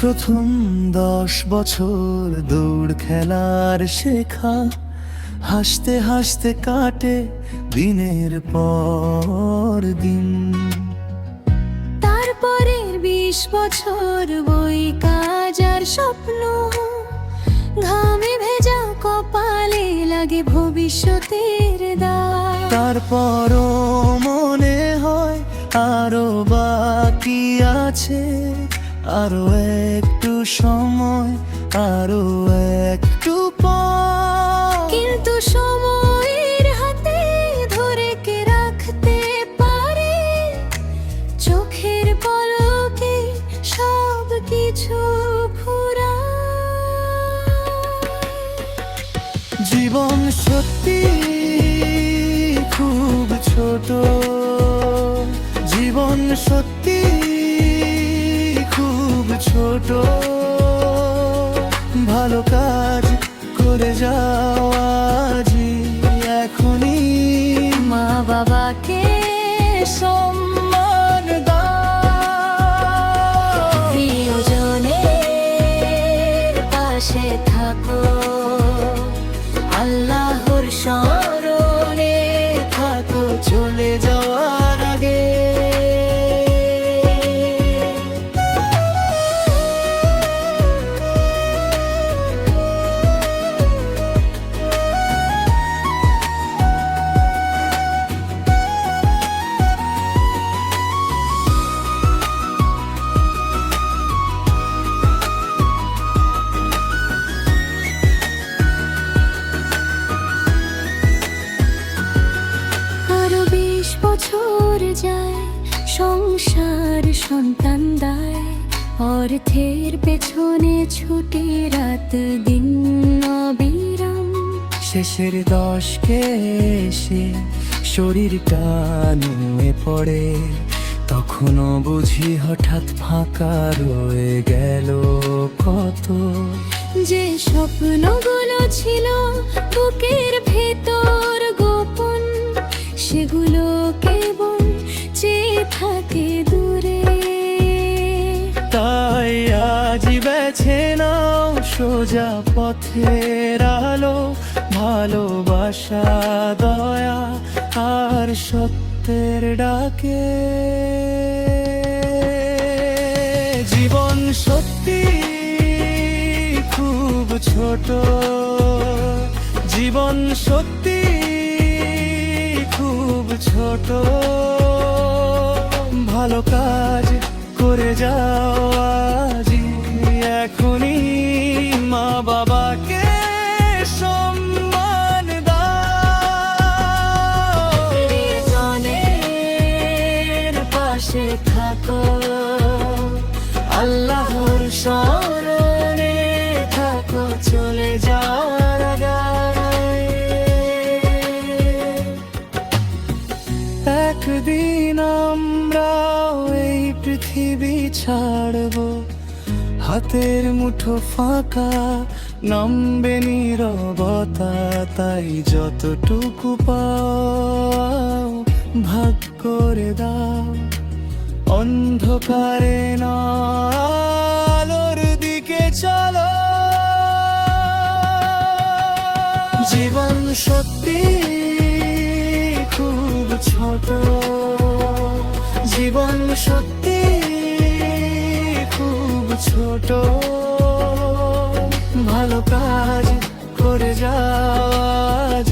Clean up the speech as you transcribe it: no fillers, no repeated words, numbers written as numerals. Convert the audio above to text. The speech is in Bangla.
প্রথম 10 বছর দৌড় খেলার শেখা, হাসতে হাসতে কাটে দিনের পর দিন। তারপরের 20 বছর বই কাজ আর স্বপ্ন, ঘামে ভেজা কপালে লাগে ভবিষ্যতের দাগ। তারপরও মনে হয় আরো বাকি আছে, আরো একটু সময়, আরো একটু পর। কিন্তু সময়ের হাতে ধরে কে রাখতে পারে, চোখের পলকে সব কিছু জীবন সত্যি খুব ছোট, জীবন সত্যি খুব ছোট। ভালো কাজ করে যাও আজই এখনই, মা বাবাকে সম্মান দাও, প্রিয়জনের পাশে থাকো, আল্লাহর স্মরণে থাকো চলে যাওয়ার আগে। বছর যায়, সংসার সন্তান দায়, অর্থের পেছনে ছুটে রাত দিন অবিরাম। শেষের দশকে এসে শরীরটা নুয়ে পড়ে, তখনও বুঝি হঠাৎ ফাঁকা রয়ে গেল কত। যে স্বপ্নগুলো ছিল বুকের ভেতর গোপন, সেগুলো কেবল চেয়ে থাকে দূরে। তাই আজ বেছে নাও সোজা পথের আলো, ভালোবাসা দয়া আর সত্যের ডাকে। জীবন সত্যি খুব ছোট, জীবন সত্যি খুব ছোট। ভালো কাজ করে যাও আজই এখনই, মা বাবাকে সম্মান দাও, প্রিয়জনের পাশে থাকো, আল্লাহর স্মরণে থাকো চলে যাওয়ার আগে। একদিন আমরাও এই পৃথিবী ছাড়ব, হাতের মুঠো ফাঁকা, নামবে নীরবতা। তাই যতটুকু পাও ভাগ করে দাও, অন্ধকারে না আলোর দিকে চলো। জীবন সত্যি খুব ছোট, জীবন সত্যি খুব ছোট। ভালো কাজ করে যাও আজ